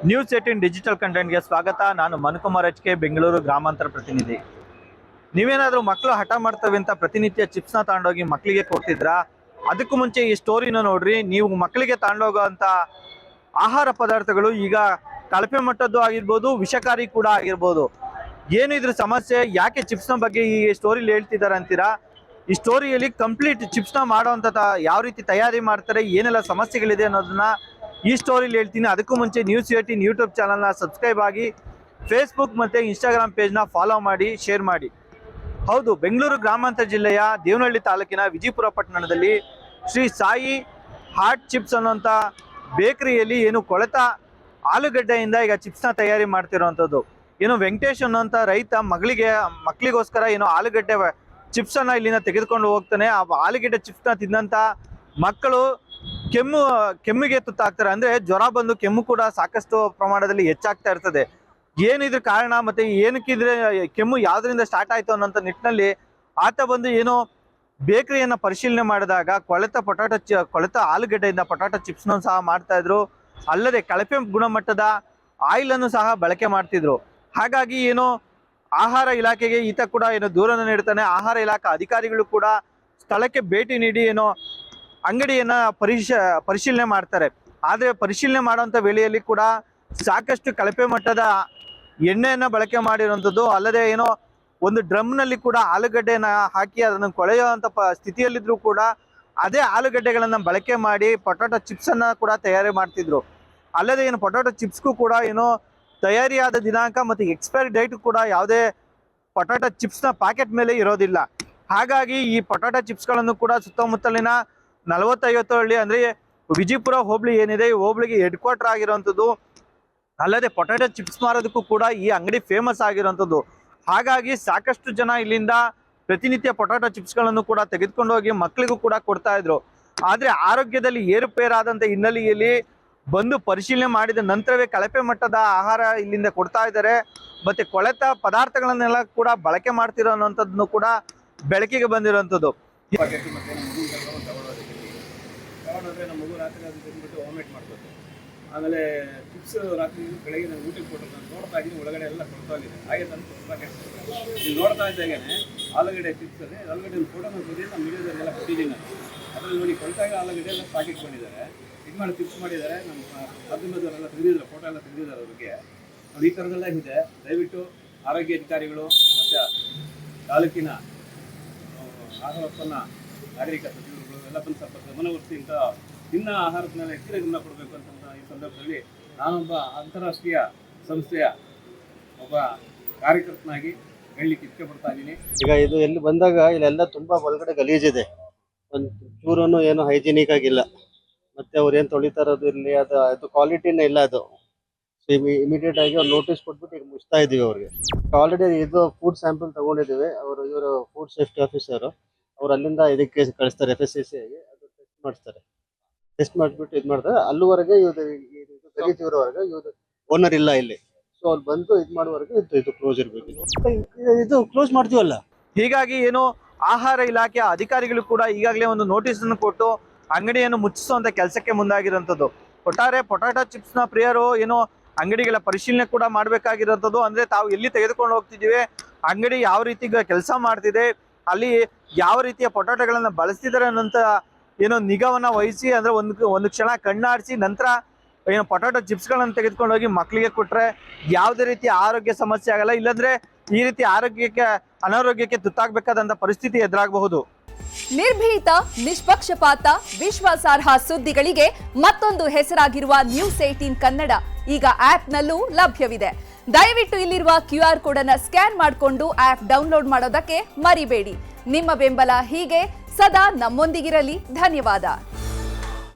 News18 digital ಕಂಟೆಂಟ್ಗೆ ಸ್ವಾಗತ. ನಾನು Manukumar HK, Bengaluru ಗ್ರಾಮಾಂತರ ಪ್ರತಿನಿಧಿ. ನೀವೇನಾದರೂ ಮಕ್ಕಳು ಹಠ ಮಾಡ್ತವೆ ಅಂತ ಪ್ರತಿನಿತ್ಯ ಚಿಪ್ಸ್ನ ತಗೊಂಡೋಗಿ ಮಕ್ಕಳಿಗೆ ಕೊಡ್ತಿದ್ರಾ? ಅದಕ್ಕೂ ಮುಂಚೆ ಈ ಸ್ಟೋರಿನ ನೋಡ್ರಿ. ನೀವು ಮಕ್ಕಳಿಗೆ ತಗೊಂಡೋಗೋಂಥ ಆಹಾರ ಪದಾರ್ಥಗಳು ಈಗ ಕಳಪೆ ಮಟ್ಟದ್ದು ಆಗಿರ್ಬೋದು, ವಿಷಕಾರಿ ಕೂಡ ಆಗಿರ್ಬೋದು. ಏನು ಇದ್ರ ಸಮಸ್ಯೆ, ಯಾಕೆ ಚಿಪ್ಸ್ನ ಬಗ್ಗೆ ಈ ಸ್ಟೋರಿಲಿ ಹೇಳ್ತಿದ್ದಾರೆ ಅಂತೀರಾ? ಈ ಸ್ಟೋರಿಯಲ್ಲಿ ಕಂಪ್ಲೀಟ್ ಚಿಪ್ಸ್ನ ಮಾಡೋವಂಥ ಯಾವ ರೀತಿ ತಯಾರಿ ಮಾಡ್ತಾರೆ, ಏನೆಲ್ಲ ಸಮಸ್ಯೆಗಳಿದೆ ಅನ್ನೋದನ್ನ ಈ ಸ್ಟೋರಿಲಿ ಹೇಳ್ತೀನಿ. ಅದಕ್ಕೂ ಮುಂಚೆ ನ್ಯೂಸ್18 ಯೂಟ್ಯೂಬ್ ಚಾನಲ್ನ ಸಬ್ಸ್ಕ್ರೈಬ್ ಆಗಿ, ಫೇಸ್ಬುಕ್ ಮತ್ತು ಇನ್ಸ್ಟಾಗ್ರಾಮ್ ಪೇಜ್ನ ಫಾಲೋ ಮಾಡಿ, ಶೇರ್ ಮಾಡಿ. ಹೌದು, ಬೆಂಗಳೂರು ಗ್ರಾಮಾಂತರ ಜಿಲ್ಲೆಯ ದೇವನಹಳ್ಳಿ ತಾಲೂಕಿನ ವಿಜಯಪುರ ಪಟ್ಟಣದಲ್ಲಿ ಶ್ರೀ ಸಾಯಿ ಹಾಟ್ ಚಿಪ್ಸ್ ಅನ್ನೋಂಥ ಬೇಕರಿಯಲ್ಲಿ ಏನು ಕೊಳೆತ ಆಲೂಗಡ್ಡೆಯಿಂದ ಈಗ ಚಿಪ್ಸ್ನ ತಯಾರಿ ಮಾಡ್ತಿರೋವಂಥದ್ದು. ಏನು ವೆಂಕಟೇಶ್ ಅನ್ನೋಂಥ ರೈತ ಮಕ್ಕಳಿಗೋಸ್ಕರ ಏನು ಆಲೂಗಡ್ಡೆ ಚಿಪ್ಸನ್ನು ಇಲ್ಲಿಂದ ತೆಗೆದುಕೊಂಡು ಹೋಗ್ತಾನೆ. ಆ ಆಲೂಗಡ್ಡೆ ಚಿಪ್ಸ್ನ ತಿನ್ನಂಥ ಮಕ್ಕಳು ಕೆಮ್ಮಿಗೆ ತುತ್ತಾಗ್ತಾರೆ. ಅಂದರೆ ಜ್ವರ ಬಂದು ಕೆಮ್ಮು ಕೂಡ ಸಾಕಷ್ಟು ಪ್ರಮಾಣದಲ್ಲಿ ಹೆಚ್ಚಾಗ್ತಾ ಇರ್ತದೆ. ಏನಿದ್ರ ಕಾರಣ ಮತ್ತು ಏನಕ್ಕಿದ್ರೆ ಕೆಮ್ಮು ಯಾವುದರಿಂದ ಸ್ಟಾರ್ಟ್ ಆಯಿತು ಅನ್ನೋಂಥ ನಿಟ್ಟಿನಲ್ಲಿ ಆತ ಬಂದು ಏನೋ ಬೇಕರಿಯನ್ನು ಪರಿಶೀಲನೆ ಮಾಡಿದಾಗ ಕೊಳೆತ ಆಲೂಗಡ್ಡೆಯಿಂದ ಪೊಟಾಟೊ ಚಿಪ್ಸ್ನ ಸಹ ಮಾಡ್ತಾಯಿದ್ರು. ಅಲ್ಲದೆ ಕಳಪೆ ಗುಣಮಟ್ಟದ ಆಯಿಲನ್ನು ಸಹ ಬಳಕೆ ಮಾಡ್ತಿದ್ರು. ಹಾಗಾಗಿ ಏನೋ ಆಹಾರ ಇಲಾಖೆಗೆ ಈತ ಕೂಡ ಏನೋ ದೂರನ್ನು ನೀಡ್ತಾನೆ. ಆಹಾರ ಇಲಾಖೆ ಅಧಿಕಾರಿಗಳು ಕೂಡ ಸ್ಥಳಕ್ಕೆ ಭೇಟಿ ನೀಡಿ ಏನೋ ಅಂಗಡಿಯನ್ನು ಪರಿಶೀಲನೆ ಮಾಡ್ತಾರೆ. ಆದರೆ ಪರಿಶೀಲನೆ ಮಾಡುವಂಥ ವೇಳೆಯಲ್ಲಿ ಕೂಡ ಸಾಕಷ್ಟು ಕಳಪೆ ಮಟ್ಟದ ಎಣ್ಣೆಯನ್ನು ಬಳಕೆ ಮಾಡಿರುವಂಥದ್ದು. ಅಲ್ಲದೆ ಏನೋ ಒಂದು ಡ್ರಮ್ನಲ್ಲಿ ಕೂಡ ಆಲೂಗಡ್ಡೆಯನ್ನು ಹಾಕಿ ಅದನ್ನು ಕೊಳೆಯುವಂಥ ಸ್ಥಿತಿಯಲ್ಲಿದ್ದರೂ ಕೂಡ ಅದೇ ಆಲೂಗಡ್ಡೆಗಳನ್ನು ಬಳಕೆ ಮಾಡಿ ಪೊಟಾಟೊ ಚಿಪ್ಸನ್ನು ಕೂಡ ತಯಾರಿ ಮಾಡ್ತಿದ್ರು. ಅಲ್ಲದೆ ಏನು ಪೊಟಾಟೊ ಚಿಪ್ಸ್ಗೂ ಕೂಡ ಏನೋ ತಯಾರಿಯಾದ ದಿನಾಂಕ ಮತ್ತು ಎಕ್ಸ್ಪೈರಿ ಡೇಟ್ ಕೂಡ ಯಾವುದೇ ಪೊಟಾಟೊ ಚಿಪ್ಸ್ನ ಪ್ಯಾಕೆಟ್ ಮೇಲೆ ಇರೋದಿಲ್ಲ. ಹಾಗಾಗಿ ಈ ಪೊಟಾಟೊ ಚಿಪ್ಸ್ಗಳನ್ನು ಕೂಡ ಸುತ್ತಮುತ್ತಲಿನ 40-50 ಹಳ್ಳಿ ಅಂದರೆ ವಿಜಯಪುರ ಹೋಬಳಿ ಏನಿದೆ, ಈ ಹೋಬಳಿಗೆ ಹೆಡ್ ಕ್ವಾರ್ಟರ್ ಆಗಿರುವಂಥದ್ದು. ಅಲ್ಲದೆ ಪೊಟಾಟೊ ಚಿಪ್ಸ್ ಮಾರೋದಕ್ಕೂ ಕೂಡ ಈ ಅಂಗಡಿ ಫೇಮಸ್ ಆಗಿರುವಂಥದ್ದು. ಹಾಗಾಗಿ ಸಾಕಷ್ಟು ಜನ ಇಲ್ಲಿಂದ ಪ್ರತಿನಿತ್ಯ ಪೊಟಾಟೊ ಚಿಪ್ಸ್ಗಳನ್ನು ಕೂಡ ತೆಗೆದುಕೊಂಡು ಹೋಗಿ ಮಕ್ಕಳಿಗೂ ಕೂಡ ಕೊಡ್ತಾ ಇದ್ರು. ಆದರೆ ಆರೋಗ್ಯದಲ್ಲಿ ಏರುಪೇರಾದಂಥ ಹಿನ್ನೆಲೆಯಲ್ಲಿ ಬಂದು ಪರಿಶೀಲನೆ ಮಾಡಿದ ನಂತರವೇ ಕಳಪೆ ಮಟ್ಟದ ಆಹಾರ ಇಲ್ಲಿಂದ ಕೊಡ್ತಾ ಇದ್ದಾರೆ. ಮತ್ತು ಕೊಳೆತ ಪದಾರ್ಥಗಳನ್ನೆಲ್ಲ ಕೂಡ ಬಳಕೆ ಮಾಡ್ತಿರೋ ಅನ್ನೋಂಥದ್ದನ್ನು ಕೂಡ ಬೆಳಕಿಗೆ ಬಂದಿರೋವಂಥದ್ದು. ತಗೊಂಡ್ರೆ ನಮ್ಮ ಮಗು ರಾತ್ರಿ ಅದು ತಿಂದ್ಬಿಟ್ಟು ವಾಮಿಟ್ ಮಾಡ್ಬೋದು. ಆಮೇಲೆ ಚಿಪ್ಸ್ ರಾತ್ರಿ ಬೆಳಗ್ಗೆ ನಾನು ಊಟಕ್ಕೆ ಕೊಟ್ಟು ನಾನು ನೋಡ್ತಾ ಇದ್ದೀನಿ, ಒಳಗಡೆ ಎಲ್ಲ ಕೊಡ್ತಾಗಿದೆ. ಹಾಗೆ ತಂದು ನೀವು ನೋಡ್ತಾ ಇದ್ದಾಗೇ ಆಲೂಗಡ್ಡೆ ಚಿಪ್ಸಲ್ಲಿ ಆಲೂಗಡ್ಡೆ ಫೋಟೋ ಬಂದಿದೆ, ನಮ್ಮ ಮೀಡಿಯಾದಲ್ಲೆಲ್ಲ ಕೊಟ್ಟಿದ್ದೀನಿ ನಾನು. ಅದರಲ್ಲಿ ನೋಡಿ ಕೊಳ್ತಾಗ ಆಲೂಗಡ್ಡೆ ಎಲ್ಲ ಪ್ಯಾಕೆಟ್ ಮಾಡಿದ್ದಾರೆ, ಇದು ಮಾಡಿ ಚಿಪ್ಸ್ ಮಾಡಿದ್ದಾರೆ. ನಮ್ಮ ಮಾಧ್ಯಮದವರೆಲ್ಲ ತೆಗೆದಿದ್ದಾರೆ, ಫೋಟೋ ಎಲ್ಲ ತೆಗೆದಿದ್ದಾರೆ. ಅವ್ರ ಬಗ್ಗೆ ನೋಡಿ ಈ ಥರದೆಲ್ಲ ಇದೆ. ದಯವಿಟ್ಟು ಆರೋಗ್ಯ ಅಧಿಕಾರಿಗಳು ಮತ್ತು ತಾಲೂಕಿನ ಆಹಾರ ಉತ್ಪನ್ನ ನಾಗರಿಕ ಸಚಿವರುಗಳು ಎಲ್ಲ ಬಂದು ಸ್ವಲ್ಪ ಗಮನವಹಿಸಿ ಇನ್ನು ಆಹಾರದ ಮೇಲೆ ಹೆಚ್ಚಿನ ಗಮನ ಕೊಡಬೇಕು ಅಂತ ಈ ಸಂದರ್ಭದಲ್ಲಿ ನಾನೊಬ್ಬ ಅಂತಾರಾಷ್ಟ್ರೀಯ ಸಂಸ್ಥೆಯ ಒಬ್ಬ ಕಾರ್ಯಕರ್ತನಾಗಿ ಹೇಳಲಿಕ್ಕೆ ಇಚ್ಛೆಪಡ್ತಾ ಇದ್ದೀನಿ. ಈಗ ಇದು ಎಲ್ಲಿ ಬಂದಾಗ ಇಲ್ಲೆಲ್ಲ ತುಂಬಾ ಒಳಗಡೆ ಗಲೀಜಿದೆ, ಒಂದು ಚೂರನ್ನು ಏನು ಹೈಜಿನಿಕ್ ಆಗಿಲ್ಲ. ಮತ್ತೆ ಅವ್ರು ಏನು ತೊಳಿತಾ ಇರೋದು ಇಲ್ಲಿ ಅದು ಕ್ವಾಲಿಟಿನೇ ಇಲ್ಲ. ಅದು ಇಮಿಡಿಯೇಟ್ ಆಗಿ ಅವ್ರು ನೋಟಿಸ್ ಕೊಟ್ಬಿಟ್ಟು ಈಗ ಮುಚ್ತಾ ಇದೀವಿ ಅವ್ರಿಗೆ. ಆಲ್ರೆಡಿ ಇದು ಫುಡ್ ಸ್ಯಾಂಪಲ್ ತಗೊಂಡಿದ್ದೀವಿ. ಇವರು ಫುಡ್ ಸೇಫ್ಟಿ ಆಫೀಸರು ಅವ್ರು ಅಲ್ಲಿಂದ ಇದಕ್ಕೆ ಕಳಿಸ್ತಾರೆ, FSSAI ಗೆ. ಅದು ಟೆಸ್ಟ್ ಮಾಡಿಬಿಟ್ಟು ಇದು ಮಾಡ್ತಾರೆ. ಅಲ್ಲಿವರೆಗೆ ಗಲೀಜ್ ಇರೋವರೆಗೆ ಓನರ್ ಇಲ್ಲ ಇಲ್ಲಿ. ಸೊ ಅವ್ರು ಬಂದು ಇದು ಮಾಡುವವರೆಗೆ ಇದು ಕ್ಲೋಸ್ ಇರಬೇಕು. ಇದು ಕ್ಲೋಸ್ ಮಾಡ್ತೀವಲ್ಲ. ಹೀಗಾಗಿ ಏನು ಆಹಾರ ಇಲಾಖೆಯ ಅಧಿಕಾರಿಗಳು ಕೂಡ ಈಗಾಗಲೇ ಒಂದು ನೋಟಿಸ್ ಅನ್ನು ಕೊಟ್ಟು ಅಂಗಡಿಯನ್ನು ಮುಚ್ಚಿಸುವಂತ ಕೆಲಸಕ್ಕೆ ಮುಂದಾಗಿರುವಂಥದ್ದು. ಒಟ್ಟಾರೆ ಪೊಟಾಟೊ ಚಿಪ್ಸ್ನ ಪ್ರಿಯರು ಏನೋ ಅಂಗಡಿಗಳ ಪರಿಶೀಲನೆ ಕೂಡ ಮಾಡಬೇಕಾಗಿರುವಂಥದ್ದು. ಅಂದರೆ ತಾವು ಎಲ್ಲಿ ತೆಗೆದುಕೊಂಡು ಹೋಗ್ತಿದ್ದೀವಿ, ಅಂಗಡಿ ಯಾವ ರೀತಿ ಕೆಲಸ ಮಾಡ್ತಿದೆ, ಅಲ್ಲಿ ಯಾವ ರೀತಿಯ ಪೊಟಾಟೊಗಳನ್ನು ಬಳಸ್ತಿದ್ದಾರೆ ಅನ್ನೋಂಥ ಏನೋ ನಿಗಾವನ್ನು ವಹಿಸಿ, ಅಂದರೆ ಒಂದು ಕ್ಷಣ ಕಣ್ಣಾಡಿಸಿ ನಂತರ ಏನೋ ಪೊಟಾಟೊ ಚಿಪ್ಸ್ಗಳನ್ನು ತೆಗೆದುಕೊಂಡು ಹೋಗಿ ಮಕ್ಕಳಿಗೆ ಕೊಟ್ಟರೆ ಯಾವುದೇ ರೀತಿಯ ಆರೋಗ್ಯ ಸಮಸ್ಯೆ ಆಗಲ್ಲ. ಇಲ್ಲಾಂದರೆ ಈ ರೀತಿ ಅನಾರೋಗ್ಯಕ್ಕೆ ತುತ್ತಾಗಬೇಕಾದಂಥ ಪರಿಸ್ಥಿತಿ ಎದುರಾಗಬಹುದು. ನಿರ್ಭೀತ, ನಿಷ್ಪಕ್ಷಪಾತ, ವಿಶ್ವಾಸಾರ್ಹ ಸುದ್ದಿಗಳಿಗೆ ಮತ್ತೊಂದು ಹೆಸರಾಗಿರುವ ನ್ಯೂಸ್18 ಕನ್ನಡ ಈಗ ಆಪ್ನಲ್ಲೂ ಲಭ್ಯವಿದೆ. ದಯವಿಟ್ಟು ಇಲ್ಲಿರುವ QR ಕೋಡ್ ಅನ್ನು ಸ್ಕ್ಯಾನ್ ಮಾಡಿಕೊಂಡು ಆಪ್ ಡೌನ್ಲೋಡ್ ಮಾಡೋದಕ್ಕೆ ಮರಿಬೇಡಿ. ನಿಮ್ಮ ಬೆಂಬಲ ಹೀಗೆ ಸದಾ ನಮ್ಮೊಂದಿಗಿರಲಿ. ಧನ್ಯವಾದ.